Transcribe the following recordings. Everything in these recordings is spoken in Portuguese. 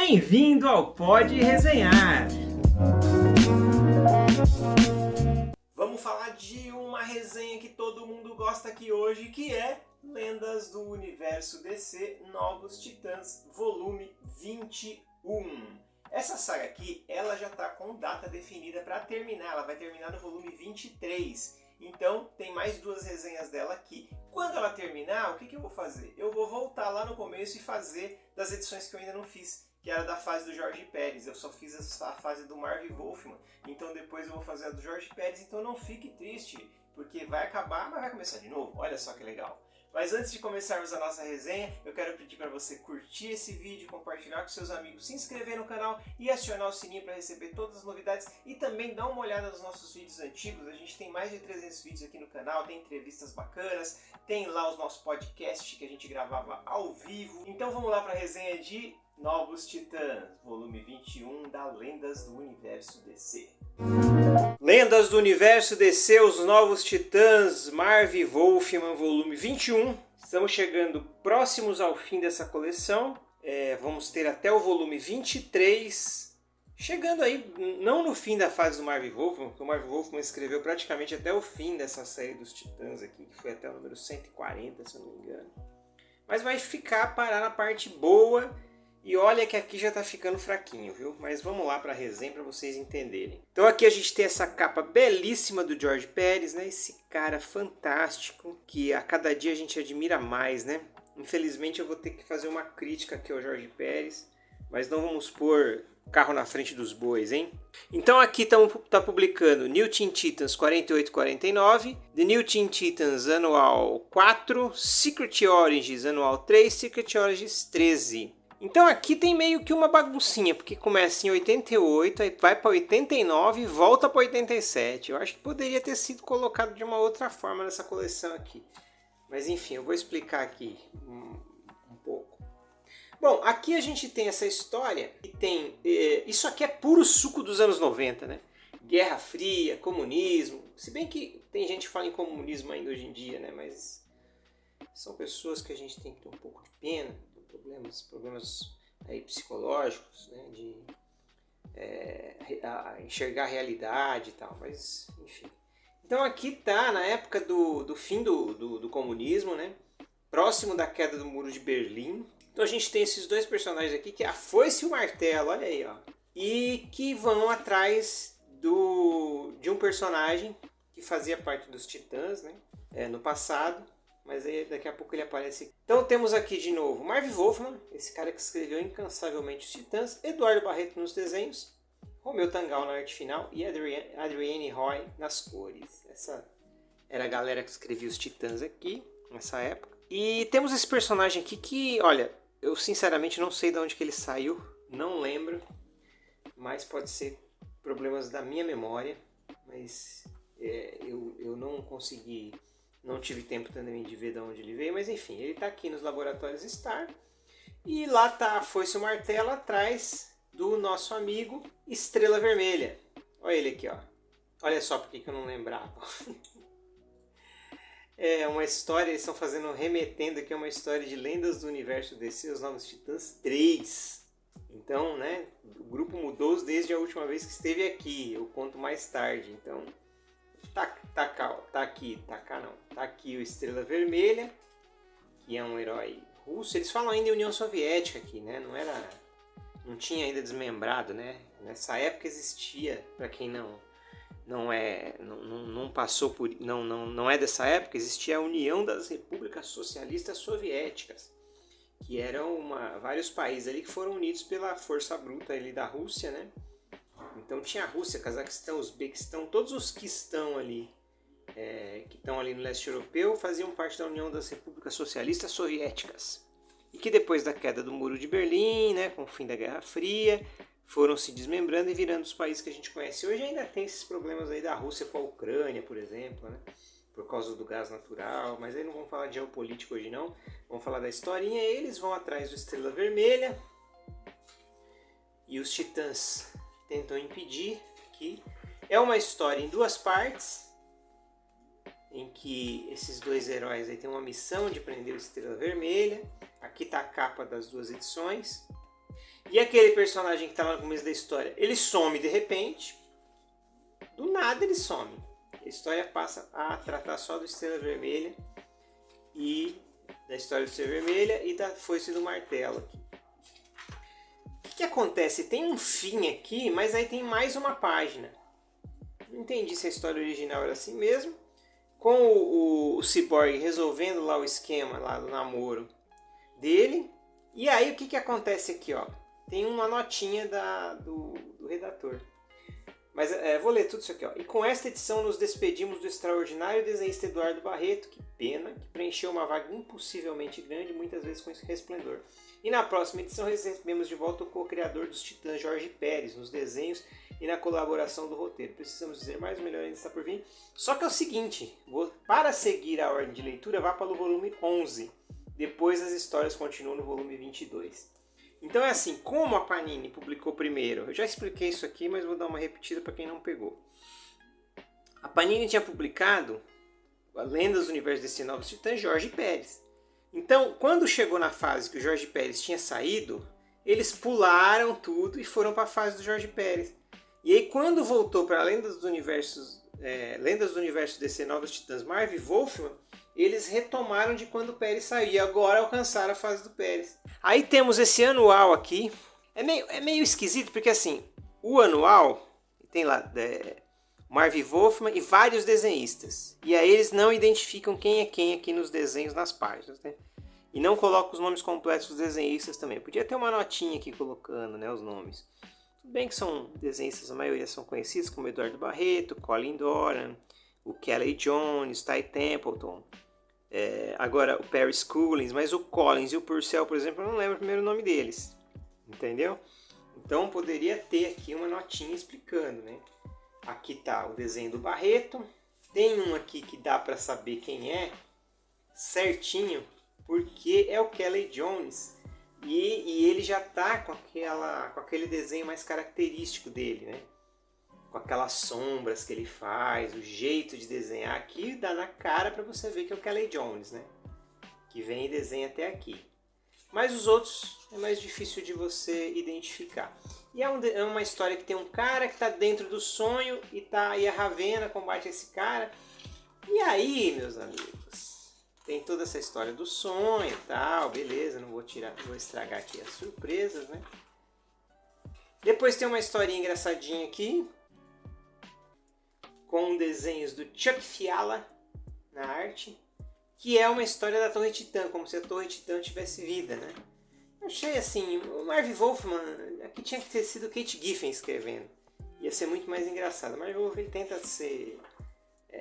Bem-vindo ao Pode Resenhar! Vamos falar de uma resenha que todo mundo gosta aqui hoje, que é Lendas do Universo DC Novos Titãs, volume 21. Essa saga aqui, ela já está com data definida para terminar, ela vai terminar no volume 23. Então, tem mais duas resenhas dela aqui. Quando ela terminar, o que eu vou fazer? Eu vou voltar lá no começo e fazer das edições que eu ainda não fiz, que era da fase do Jorge Pérez. Eu só fiz a fase do Marv Wolfman, então depois eu vou fazer a do Jorge Pérez. Então não fique triste, porque vai acabar, mas vai começar de novo. Olha só que legal. Mas antes de começarmos a nossa resenha, eu quero pedir para você curtir esse vídeo, compartilhar com seus amigos, se inscrever no canal e acionar o sininho para receber todas as novidades. E também dar uma olhada nos nossos vídeos antigos. A gente tem mais de 300 vídeos aqui no canal, tem entrevistas bacanas, tem lá os nossos podcasts que a gente gravava ao vivo. Então vamos lá para a resenha de Novos Titãs, volume 21 da Lendas do Universo DC. Lendas do Universo DC, os Novos Titãs, Marv Wolfman, volume 21. Estamos chegando próximos ao fim dessa coleção. Vamos ter até o volume 23. Chegando aí, não no fim da fase do Marv Wolfman, porque o Marv Wolfman escreveu praticamente até o fim dessa série dos Titãs aqui, que foi até o número 140, se eu não me engano. Mas vai parar na parte boa. E olha que aqui já tá ficando fraquinho, viu? Mas vamos lá para a resenha para vocês entenderem. Então aqui a gente tem essa capa belíssima do Jorge Pérez, né? Esse cara fantástico que a cada dia a gente admira mais, né? Infelizmente eu vou ter que fazer uma crítica aqui ao Jorge Pérez, mas não vamos pôr carro na frente dos bois, hein? Então aqui tá publicando New Teen Titans 4849, The New Teen Titans Anual 4, Secret Origins Anual 3, Secret Origins 13. Então aqui tem meio que uma baguncinha, porque começa em 88, aí vai para 89 e volta para 87. Eu acho que poderia ter sido colocado de uma outra forma nessa coleção aqui. Mas enfim, eu vou explicar aqui um pouco. Bom, aqui a gente tem essa história e tem... isso aqui é puro suco dos anos 90, né? Guerra Fria, comunismo. Se bem que tem gente que fala em comunismo ainda hoje em dia, né? Mas são pessoas que a gente tem que ter um pouco de pena. Problemas aí psicológicos, né, de enxergar a realidade e tal, mas enfim. Então aqui tá na época do fim do comunismo, né, próximo da queda do Muro de Berlim. Então a gente tem esses dois personagens aqui, que é a Foice e o Martelo, olha aí, ó, e que vão atrás de um personagem que fazia parte dos Titãs, né, no passado. Mas aí daqui a pouco ele aparece. Então temos aqui de novo Marv Wolfman, esse cara que escreveu incansavelmente os Titãs, Eduardo Barreto nos desenhos, Romeu Tangal na arte final e Adrienne Roy nas cores. Essa era a galera que escrevia os Titãs aqui, nessa época. E temos esse personagem aqui que, olha, eu sinceramente não sei de onde que ele saiu, não lembro, mas pode ser problemas da minha memória, mas eu não consegui... Não tive tempo também de ver de onde ele veio, mas enfim, ele está aqui nos laboratórios Star. E lá está a Foice e o Martelo atrás do nosso amigo Estrela Vermelha. Olha ele aqui, ó. Olha só porque que eu não lembrava. É uma história, eles estão remetendo aqui a uma história de Lendas do Universo DC, os Novos Titãs 3. Então, né, o grupo mudou desde a última vez que esteve aqui. Eu conto mais tarde, então... Tá aqui o Estrela Vermelha, que é um herói russo. Eles falam ainda em União Soviética aqui, né? Não tinha ainda desmembrado, né? Nessa época existia, para quem não passou por, não é dessa época, existia a União das Repúblicas Socialistas Soviéticas, que eram vários países ali que foram unidos pela força bruta ali da Rússia, né? Então tinha a Rússia, Cazaquistão, Uzbequistão, todos os que estão ali no leste europeu faziam parte da União das Repúblicas Socialistas Soviéticas. E que depois da queda do Muro de Berlim, né, com o fim da Guerra Fria, foram se desmembrando e virando os países que a gente conhece hoje. Ainda tem esses problemas aí da Rússia com a Ucrânia, por exemplo, né, por causa do gás natural, mas aí não vamos falar de geopolítica hoje não, vamos falar da historinha. Eles vão atrás do Estrela Vermelha e os Titãs tentam impedir, que é uma história em duas partes, em que esses dois heróis aí têm uma missão de prender o Estrela Vermelha. Aqui está a capa das duas edições. E aquele personagem que está lá no começo da história, ele some de repente. Do nada ele some. A história passa a tratar só do Estrela Vermelha e da história do Estrela Vermelha e da Foice do Martelo aqui. O que acontece? Tem um fim aqui, mas aí tem mais uma página. Não entendi se a história original era assim mesmo. Com o Cyborg resolvendo lá o esquema lá do namoro dele. E aí o que acontece aqui, ó? Tem uma notinha do redator. Mas vou ler tudo isso aqui, ó. E com esta edição nos despedimos do extraordinário desenhista Eduardo Barreto, que pena, que preencheu uma vaga impossivelmente grande, muitas vezes com esse resplendor. E na próxima edição recebemos de volta o co-criador dos Titãs, Jorge Pérez, nos desenhos e na colaboração do roteiro. Precisamos dizer mais, o melhor ainda está por vir. Só que é o seguinte, para seguir a ordem de leitura, vá para o volume 11. Depois as histórias continuam no volume 22. Então é assim, como a Panini publicou primeiro, eu já expliquei isso aqui, mas vou dar uma repetida para quem não pegou. A Panini tinha publicado a Lendas do Universo desse Novos Titãs, Jorge Pérez. Então, quando chegou na fase que o Jorge Pérez tinha saído, eles pularam tudo e foram para a fase do Jorge Pérez. E aí quando voltou para Lendas do Universo DC Novos Titãs, Marv e Wolfman, eles retomaram de quando o Pérez saiu e agora alcançaram a fase do Pérez. Aí temos esse anual aqui. É meio esquisito porque assim, o anual tem lá Marv Wolfman e vários desenhistas. E aí eles não identificam quem é quem aqui nos desenhos nas páginas, né? E não colocam os nomes completos dos desenhistas também. Podia ter uma notinha aqui colocando, né, os nomes. Tudo bem que são desenhistas, a maioria são conhecidos como Eduardo Barreto, Colin Doran, o Kelly Jones, Ty Templeton. Agora o Perry Scoolins, mas o Collins e o Purcell, por exemplo, eu não lembro o primeiro nome deles. Entendeu? Então poderia ter aqui uma notinha explicando, né? Aqui está o desenho do Barreto. Tem um aqui que dá para saber quem é certinho, porque é o Kelly Jones. E ele já está com aquele desenho mais característico dele, né? Com aquelas sombras que ele faz, o jeito de desenhar aqui, dá na cara para você ver que é o Kelly Jones, né? Que vem e desenha até aqui. Mas os outros é mais difícil de você identificar. E é uma história que tem um cara que está dentro do sonho e a Ravena combate esse cara. E aí, meus amigos, tem toda essa história do sonho e tal, beleza, não vou estragar aqui as surpresas, né? Depois tem uma historinha engraçadinha aqui, com desenhos do Chuck Fiala na arte, que é uma história da Torre Titã, como se a Torre Titã tivesse vida, né? Eu achei assim, o Marv Wolfman, aqui tinha que ter sido Kate Giffen escrevendo. Ia ser muito mais engraçado. O Marv Wolfman tenta ser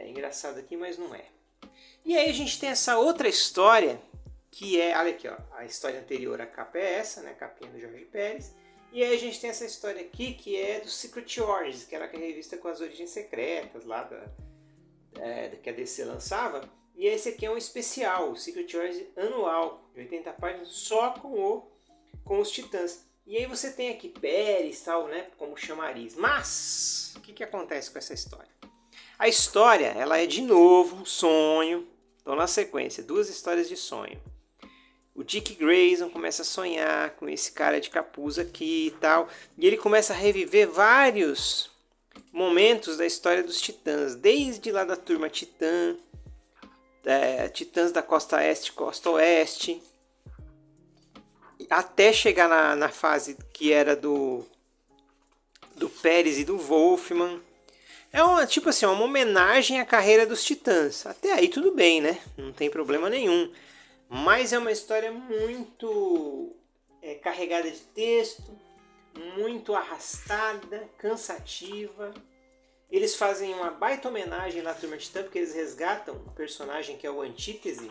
engraçado aqui, mas não é. E aí a gente tem essa outra história, que é, olha aqui, ó, a história anterior à capa é essa, né? A capinha do Jorge Pérez. E aí a gente tem essa história aqui, que é do Secret Origins, que era a revista com as origens secretas lá que a DC lançava. E esse aqui é um especial, o Secret Origins anual, de 80 páginas, só com os Titãs. E aí você tem aqui Pérez, tal, né, como chamariz. Mas, o que acontece com essa história? A história, ela é de novo sonho. Então, na sequência, duas histórias de sonho. O Dick Grayson começa a sonhar com esse cara de capuz aqui e tal. E ele começa a reviver vários momentos da história dos Titãs. Desde lá da turma Titã, Titãs da Costa Este, Costa Oeste. Até chegar na fase que era do Pérez e do Wolfman. É uma homenagem à carreira dos Titãs. Até aí tudo bem, né? Não tem problema nenhum. Mas é uma história muito carregada de texto, muito arrastada, cansativa. Eles fazem uma baita homenagem na Turma Titã, porque eles resgatam um personagem que é o Antítese,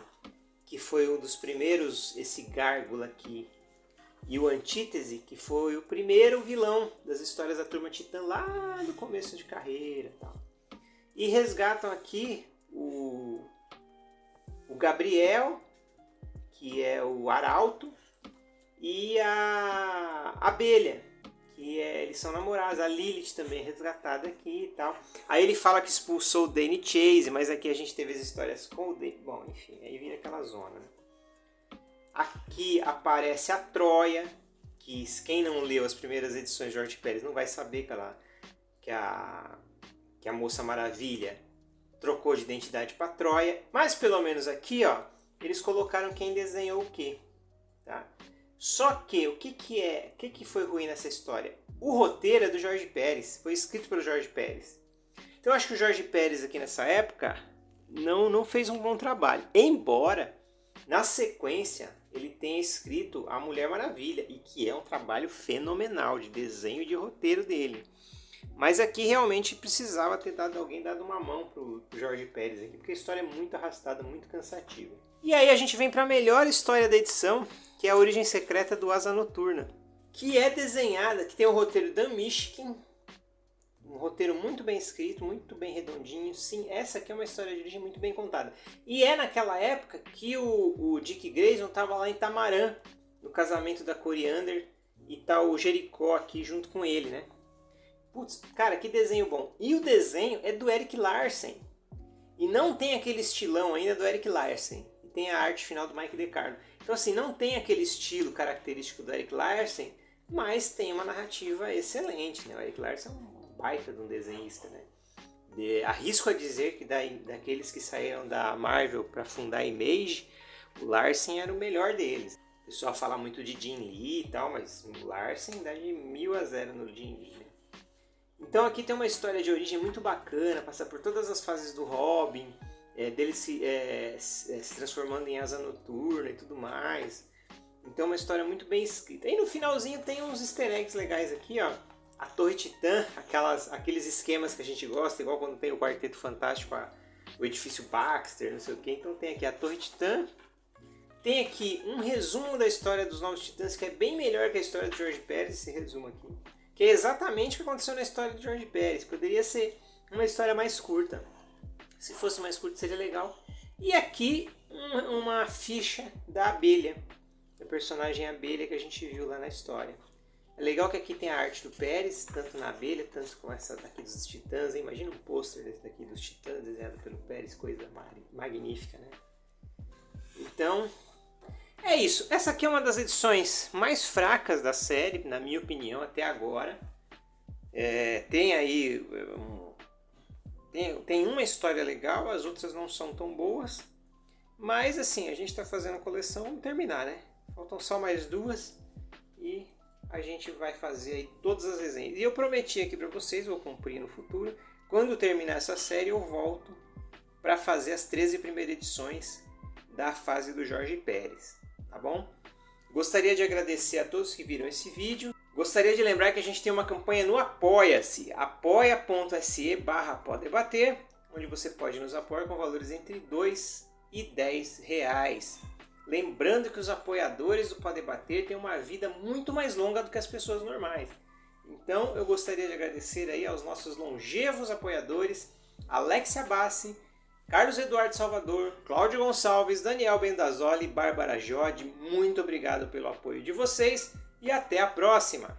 que foi um dos primeiros, esse gárgula aqui. E o Antítese, que foi o primeiro vilão das histórias da Turma Titã lá no começo de carreira e tal. E resgatam aqui o Gabriel, que é o Arauto, e a Abelha, que eles são namorados. A Lilith também é resgatada aqui e tal. Aí ele fala que expulsou o Danny Chase, mas aqui a gente teve as histórias com o Danny. Bom, enfim, aí vira aquela zona, né? Aqui aparece a Troia, que quem não leu as primeiras edições de Jorge Pérez não vai saber que a Moça Maravilha trocou de identidade para Troia. Mas pelo menos aqui, ó, eles colocaram quem desenhou o quê, tá? Só que o que foi ruim nessa história? O roteiro é do Jorge Pérez, foi escrito pelo Jorge Pérez. Então eu acho que o Jorge Pérez aqui nessa época não fez um bom trabalho. Embora na sequência ele tenha escrito A Mulher Maravilha, e que é um trabalho fenomenal de desenho e de roteiro dele. Mas aqui realmente precisava ter alguém dado uma mão pro Jorge Pérez aqui, porque a história é muito arrastada, muito cansativa. E aí a gente vem para a melhor história da edição, que é a Origem Secreta do Asa Noturna, que é desenhada, que tem o roteiro Dan Mishkin, um roteiro muito bem escrito, muito bem redondinho. Sim, essa aqui é uma história de origem muito bem contada. E é naquela época que o Dick Grayson estava lá em Tamarã, no casamento da Coriander, e tá o Jericó aqui junto com ele, né? Putz, cara, que desenho bom. E o desenho é do Erik Larsen. E não tem aquele estilão ainda do Erik Larsen. E tem a arte final do Mike DeCarlo. Então assim, não tem aquele estilo característico do Erik Larsen, mas tem uma narrativa excelente, né? O Erik Larsen é um baita de um desenhista, né? Arrisco a dizer que daqueles que saíram da Marvel para fundar a Image, o Larsen era o melhor deles. O pessoal fala muito de Jim Lee e tal, mas o Larsen dá de 1000-0 no Jim Lee, né? Então aqui tem uma história de origem muito bacana, passa por todas as fases do Robin, dele se transformando em Asa Noturna e tudo mais. Então uma história muito bem escrita. E no finalzinho tem uns easter eggs legais aqui, ó. A Torre Titã, aqueles esquemas que a gente gosta, igual quando tem o Quarteto Fantástico, o edifício Baxter, não sei o que. Então tem aqui a Torre Titã. Tem aqui um resumo da história dos Novos Titãs, que é bem melhor que a história do Jorge Pérez, esse resumo aqui. Que é exatamente o que aconteceu na história do Jorge Pérez. Poderia ser uma história mais curta. Se fosse mais curta seria legal. E aqui uma ficha da abelha. Da personagem abelha que a gente viu lá na história. É legal que aqui tem a arte do Pérez, tanto na abelha, tanto com essa daqui dos Titãs. Imagina um pôster desse daqui dos Titãs desenhado pelo Pérez. Coisa magnífica, né? Então... é isso, essa aqui é uma das edições mais fracas da série, na minha opinião, até agora. Tem aí tem uma história legal, as outras não são tão boas. Mas assim, a gente está fazendo a coleção, vamos terminar, né? Faltam só mais duas e a gente vai fazer aí todas as resenhas. E eu prometi aqui para vocês, vou cumprir no futuro, quando terminar essa série eu volto para fazer as 13 primeiras edições da fase do Jorge Pérez. Tá bom? Gostaria de agradecer a todos que viram esse vídeo. Gostaria de lembrar que a gente tem uma campanha no Apoia-se, apoia.se/podebater, onde você pode nos apoiar com valores entre R$2 e R$10. Lembrando que os apoiadores do Pode Debater têm uma vida muito mais longa do que as pessoas normais. Então eu gostaria de agradecer aí aos nossos longevos apoiadores, Alexia Bassi, Carlos Eduardo Salvador, Cláudio Gonçalves, Daniel Bendazoli e Bárbara Jode. Muito obrigado pelo apoio de vocês e até a próxima!